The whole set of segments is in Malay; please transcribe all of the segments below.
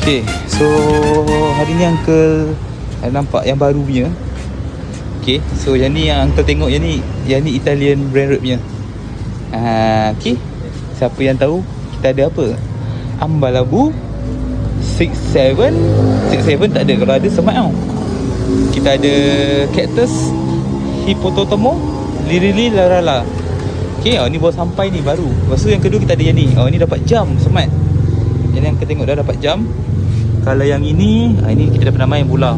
Okay, so hari ni Uncle nampak yang baru punya. Okay, so yang ni yang Uncle tengok, yang ni Italian brand punya. Okay, siapa yang tahu kita ada apa? Ambalabu 67 tak ada. Kalau ada semat tau. Kita ada Cactus Hippopotamo Lirili Larala. Okay, ni baru sampai ni, baru. Lepas tu yang kedua kita ada yang ni. Ni dapat jam semat. Yang kita tengok dah dapat jam. Kalau yang ini kita dapat nama yang bola.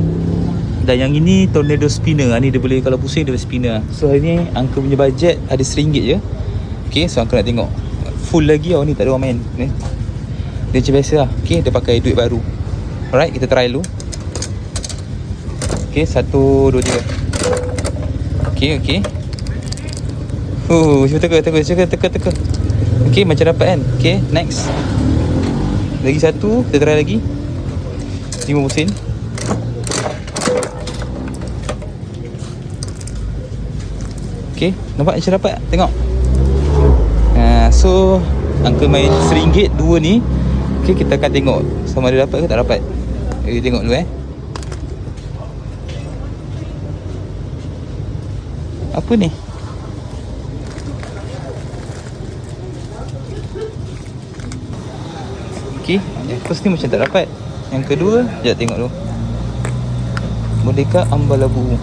Dan yang ini tornado spinner. Ni dia boleh, kalau pusing dia boleh spinner. So hari ni Uncle punya budget ada RM1 je. Okay, so Uncle nak tengok full lagi ni tak ada orang main ni. Dia macam biasa lah. Okay, dia pakai duit baru. Alright, kita try dulu. Okay, 1, 2, 3. Okay. Cuba teka. Okay, macam dapat kan. Okay, next. Lagi satu, kita try lagi. 50 sen. Okay, nampak macam dapat. Tengok. So Uncle main RM1 dua ni. Okay, kita akan tengok sama ada dapat ke tak dapat. Kita tengok dulu Apa ni? Okay, yang first ni macam tak dapat. Yang kedua, sekejap tengok dulu. Merdeka Ambalabu.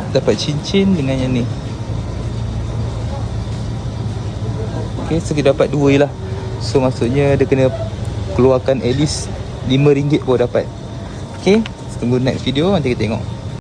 Dapat cincin dengan yang ni. Okay, so kita dapat dua je lah. So maksudnya dia kena keluarkan at least RM5 baru dapat. Okay, tunggu next video nanti kita tengok.